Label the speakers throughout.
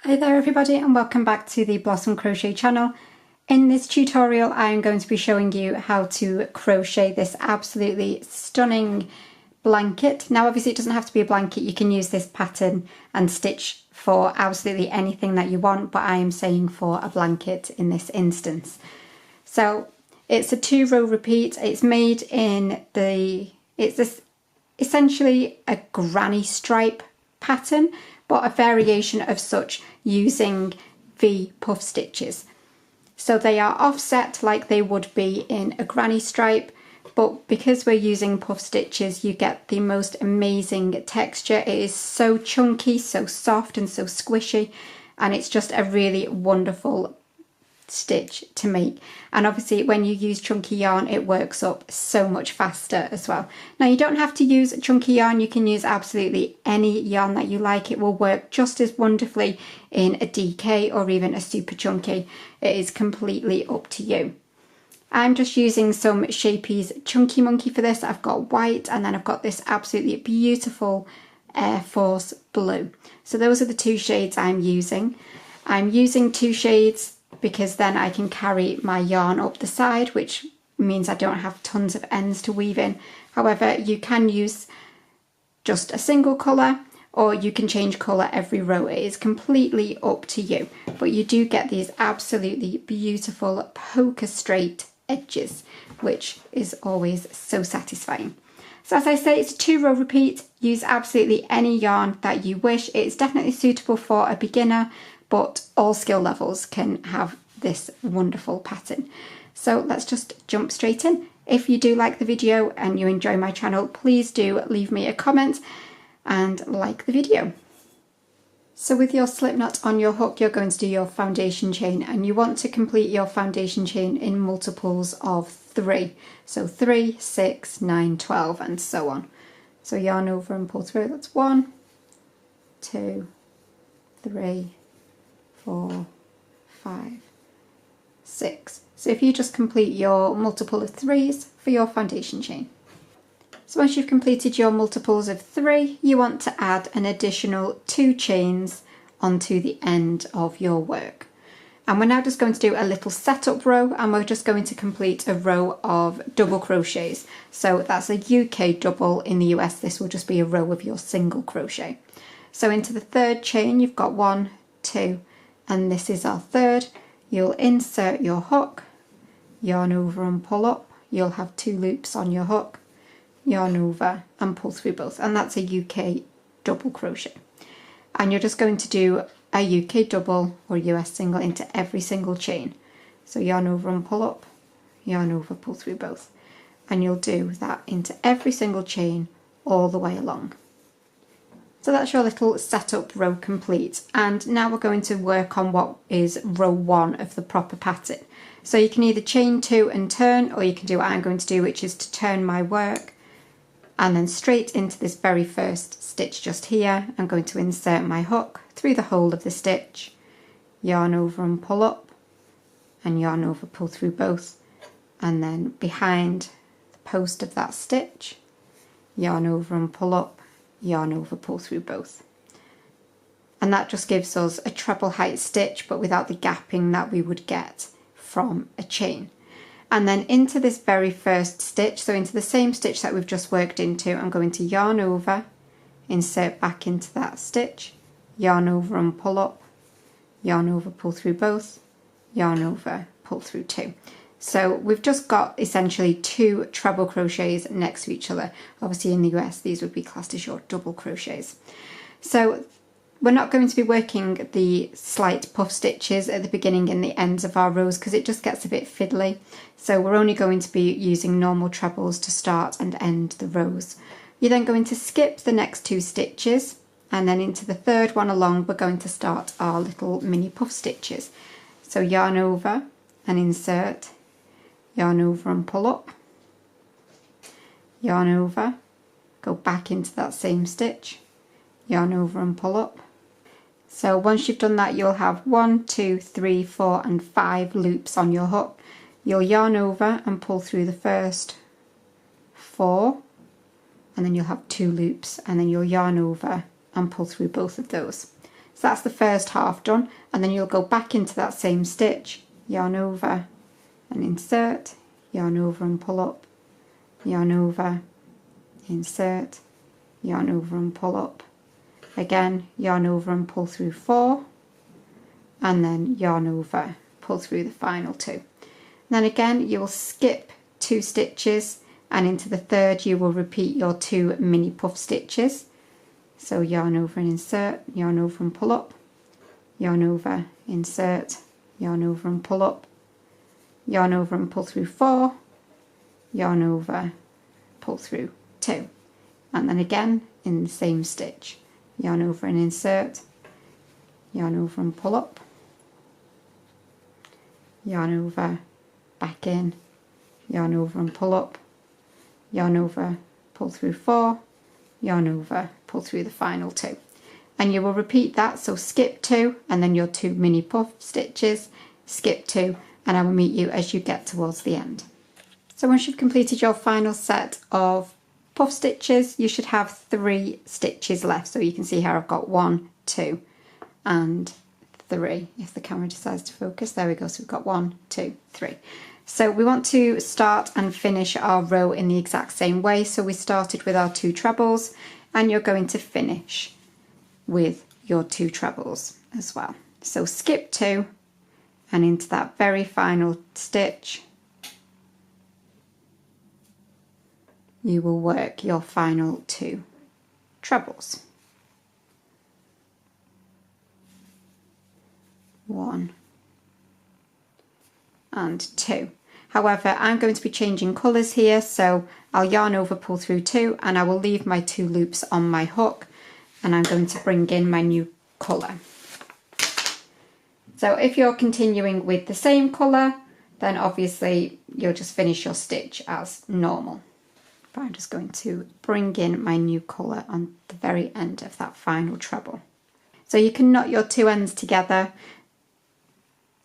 Speaker 1: Hi there everybody and welcome back to the Blossom Crochet channel. In this tutorial I am going to be showing you how to crochet this absolutely stunning blanket. Now obviously it doesn't have to be a blanket, you can use this pattern and stitch for absolutely anything that you want, but I am saying for a blanket in this instance. So it's a 2-row repeat. It's made in essentially a granny stripe pattern, but a variation of such using V puff stitches. So they are offset like they would be in a granny stripe, but because we're using puff stitches you get the most amazing texture. It is so chunky, so soft and so squishy, and it's just a really wonderful stitch to make. And obviously when you use chunky yarn it works up so much faster as well. Now you don't have to use chunky yarn, you can use absolutely any yarn that you like. It will work just as wonderfully in a DK or even a super chunky. It is completely up to you. I'm just using some Shapey's Chunky Monkey for this. I've got white and then I've got this absolutely beautiful Air Force blue. So those are the two shades I'm using. I'm using two shades because then I can carry my yarn up the side, which means I don't have tons of ends to weave in. However, you can use just a single colour or you can change colour every row. It is completely up to you, but you do get these absolutely beautiful poker straight edges, which is always so satisfying. So as I say, it's a 2-row repeat. Use absolutely any yarn that you wish. It's definitely suitable for a beginner, but all skill levels can have this wonderful pattern. So let's just jump straight in. If you do like the video and you enjoy my channel, please do leave me a comment and like the video. So with your slip knot on your hook, you're going to do your foundation chain, and you want to complete your foundation chain in multiples of 3. So 3, 6, 9, 12 and so on. So yarn over and pull through. That's 1, 2, 3, 4, 5, 6. So if you just complete your multiple of 3s for your foundation chain. So once you've completed your multiples of 3, you want to add an additional 2 chains onto the end of your work. And we're now just going to do a little setup row, and we're just going to complete a row of double crochets. So that's a UK double. In the US this will just be a row of your single crochet. So into the 3rd chain you've got 1, 2, and this is our 3rd. You'll insert your hook, yarn over and pull up. You'll have 2 loops on your hook, yarn over and pull through both, and that's a UK double crochet. And you're just going to do a UK double or US single into every single chain. So yarn over and pull up, yarn over, pull through both, and you'll do that into every single chain all the way along. So that's your little setup row complete, and now we're going to work on what is row 1 of the proper pattern. So you can either chain 2 and turn, or you can do what I'm going to do, which is to turn my work and then straight into this very first stitch just here. I'm going to insert my hook through the hole of the stitch, yarn over and pull up, and yarn over, pull through both, and then behind the post of that stitch, yarn over and pull up, yarn over, pull through both. And that just gives us a treble height stitch, but without the gapping that we would get from a chain. And then into this very first stitch, so into the same stitch that we've just worked into, I'm going to yarn over, insert back into that stitch, yarn over and pull up, yarn over, pull through both, yarn over, pull through 2. So we've just got essentially 2 treble crochets next to each other. Obviously in the US these would be classed as your double crochets. So we're not going to be working the slight puff stitches at the beginning and the ends of our rows because it just gets a bit fiddly. So we're only going to be using normal trebles to start and end the rows. You're then going to skip the next 2 stitches, and then into the 3rd one along we're going to start our little mini puff stitches. So yarn over and insert, yarn over and pull up, yarn over, go back into that same stitch, yarn over and pull up. So once you've done that you'll have 1, 2, 3, 4 and 5 loops on your hook. You'll yarn over and pull through the first 4, and then you'll have 2 loops, and then you'll yarn over and pull through both of those. So that's the first half done, and then you'll go back into that same stitch, yarn over and insert, yarn over and pull up, yarn over, insert, yarn over and pull up, again yarn over and pull through 4, and then yarn over, pull through the final 2. Then again you will skip 2 stitches, and into the third you will repeat your 2 mini puff stitches. So yarn over and insert, yarn over and pull up, yarn over, insert, yarn over and pull up, yarn over and pull through 4, yarn over, pull through 2, and then again in the same stitch, yarn over and insert, yarn over and pull up, yarn over, back in, yarn over and pull up, yarn over, pull through 4, yarn over, pull through the final 2, and you will repeat that. So skip 2 and then your 2 mini puff stitches, skip 2, and I will meet you as you get towards the end. So once you've completed your final set of puff stitches, you should have 3 stitches left. So you can see here I've got 1, 2 and 3 if the camera decides to focus. There we go. So we've got 1, 2, 3. So we want to start and finish our row in the exact same way. So we started with our 2 trebles, and you're going to finish with your 2 trebles as well. So skip 2 and into that very final stitch you will work your final 2 trebles. 1 and 2. However, I'm going to be changing colours here, so I'll yarn over, pull through 2, and I will leave my 2 loops on my hook, and I'm going to bring in my new colour. So if you're continuing with the same colour, then obviously you'll just finish your stitch as normal. But I'm just going to bring in my new colour on the very end of that final treble. So you can knot your 2 ends together,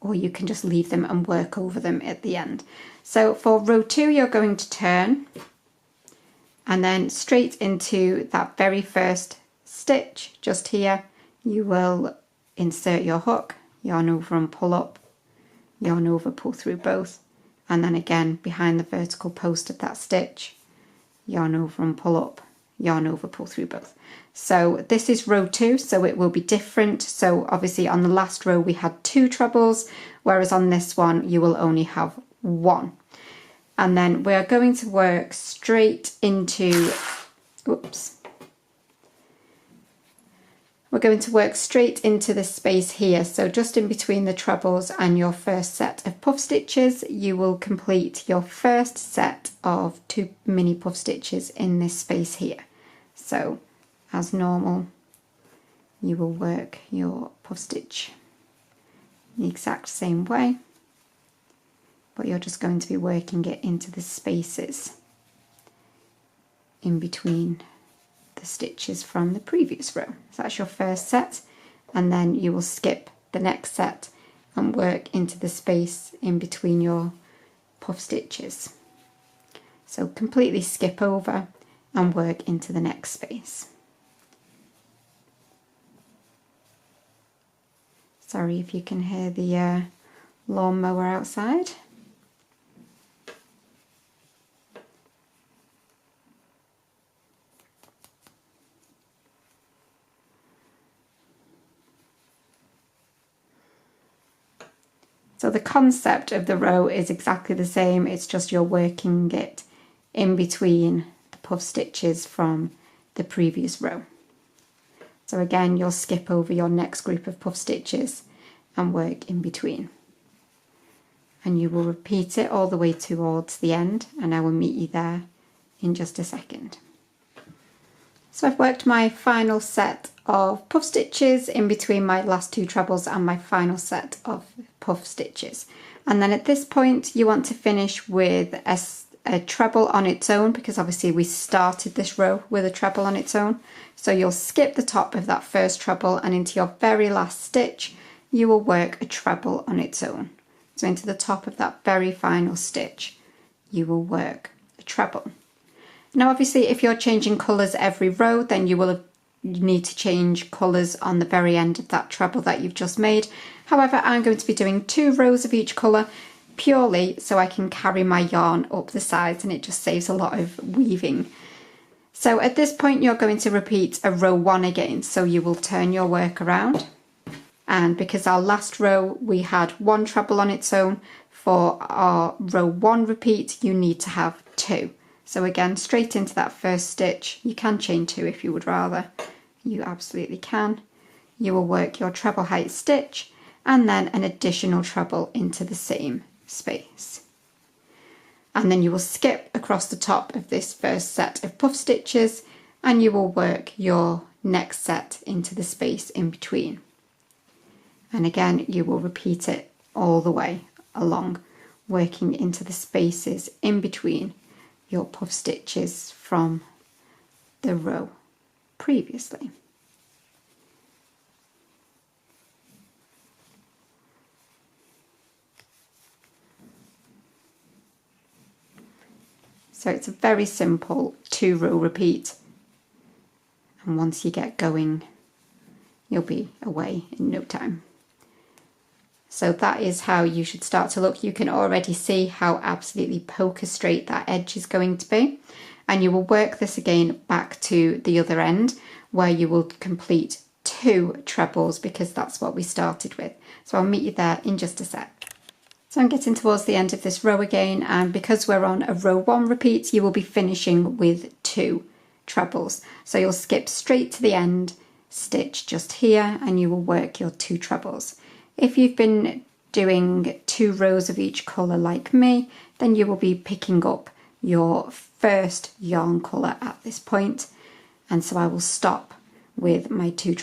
Speaker 1: or you can just leave them and work over them at the end. So for row 2 you're going to turn, and then straight into that very first stitch just here you will insert your hook, yarn over and pull up, yarn over, pull through both, and then again behind the vertical post of that stitch, yarn over and pull up, yarn over, pull through both. So this is row 2, so it will be different. So obviously on the last row we had 2 trebles, whereas on this one you will only have 1. And then we're going to work straight into, we're going to work straight into this space here. So just in between the trebles and your first set of puff stitches, you will complete your first set of 2 mini puff stitches in this space here. So as normal, you will work your puff stitch the exact same way, but you're just going to be working it into the spaces in between the stitches from the previous row. So that's your first set, and then you will skip the next set and work into the space in between your puff stitches. So completely skip over and work into the next space. Sorry if you can hear the lawnmower outside. So the concept of the row is exactly the same, it's just you're working it in between the puff stitches from the previous row. So again, you'll skip over your next group of puff stitches and work in between. And you will repeat it all the way towards the end, and I will meet you there in just a second. So I've worked my final set of puff stitches in between my last 2 trebles and my final set of puff stitches. And then at this point you want to finish with a treble on its own, because obviously we started this row with a treble on its own. So you'll skip the top of that first treble, and into your very last stitch you will work a treble on its own. So into the top of that very final stitch you will work a treble. Now obviously if you're changing colours every row, then you will have you need to change colours on the very end of that treble that you've just made. However, I'm going to be doing 2 rows of each colour purely so I can carry my yarn up the sides, and it just saves a lot of weaving. So at this point you're going to repeat a row 1 again, so you will turn your work around, and because our last row we had 1 treble on its own, for our row 1 repeat you need to have 2. So again, straight into that first stitch. You can chain 2 if you would rather, you absolutely can. You will work your treble height stitch and then an additional treble into the same space, and then you will skip across the top of this first set of puff stitches and you will work your next set into the space in between, and again you will repeat it all the way along, working into the spaces in between your puff stitches from the row previously. So it's a very simple 2 row repeat, and once you get going you'll be away in no time. So that is how you should start to look. You can already see how absolutely poker straight that edge is going to be, and you will work this again back to the other end where you will complete 2 trebles because that's what we started with. So I'll meet you there in just a sec. So I'm getting towards the end of this row again, and because we're on a row 1 repeat you will be finishing with 2 trebles. So you'll skip straight to the end, stitch just here, and you will work your 2 trebles. If you've been doing 2 rows of each colour like me, then you will be picking up your first yarn colour at this point. And so I will stop with my 2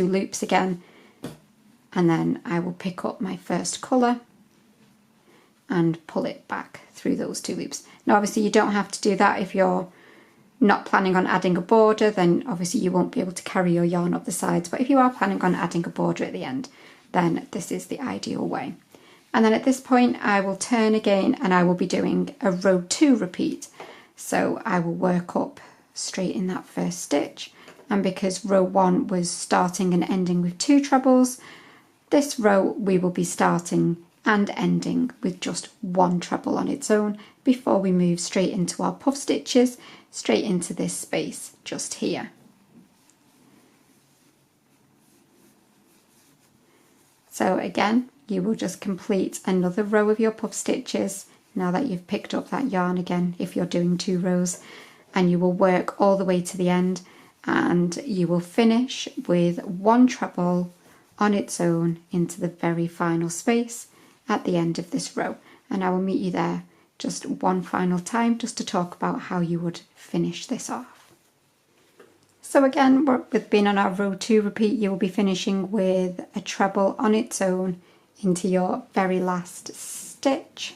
Speaker 1: loops again, and then I will pick up my first colour and pull it back through those 2 loops. Now obviously you don't have to do that if you're not planning on adding a border, then obviously you won't be able to carry your yarn up the sides, but if you are planning on adding a border at the end, then this is the ideal way. And then at this point I will turn again and I will be doing a row 2 repeat. So I will work up straight in that first stitch, and because row 1 was starting and ending with 2 trebles, this row we will be starting and ending with just 1 treble on its own before we move straight into our puff stitches, straight into this space just here. So again, you will just complete another row of your puff stitches now that you've picked up that yarn again if you're doing 2 rows, and you will work all the way to the end, and you will finish with 1 treble on its own into the very final space at the end of this row. And I will meet you there just one final time just to talk about how you would finish this off. So again, with being on our row 2 repeat, you will be finishing with a treble on its own into your very last stitch.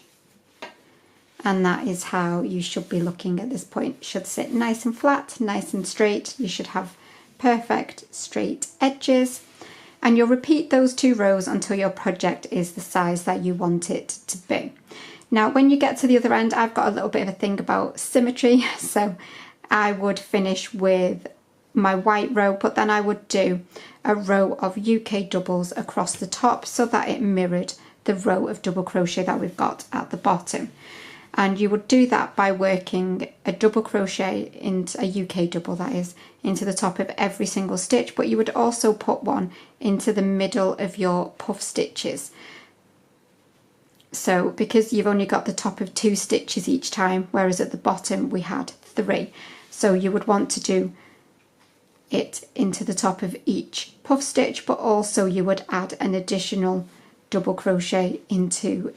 Speaker 1: And that is how you should be looking at this point. It should sit nice and flat, nice and straight. You should have perfect straight edges. And you'll repeat those 2 rows until your project is the size that you want it to be. Now, when you get to the other end, I've got a little bit of a thing about symmetry. So I would finish with my white row, but then I would do a row of UK doubles across the top so that it mirrored the row of double crochet that we've got at the bottom. And you would do that by working a double crochet into a UK double, that is, into the top of every single stitch, but you would also put one into the middle of your puff stitches. So because you've only got the top of 2 stitches each time, whereas at the bottom we had 3, so you would want to do it into the top of each puff stitch, but also you would add an additional double crochet into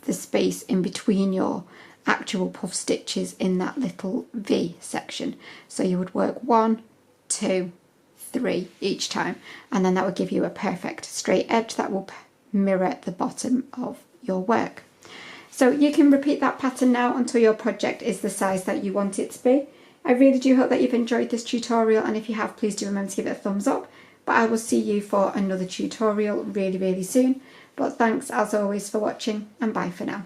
Speaker 1: the space in between your actual puff stitches in that little V section. So you would work 1, 2, 3 each time, and then that would give you a perfect straight edge that will mirror the bottom of your work. So you can repeat that pattern now until your project is the size that you want it to be. I really do hope that you've enjoyed this tutorial, and if you have, please do remember to give it a thumbs up. But I will see you for another tutorial really soon. But thanks as always for watching, and bye for now.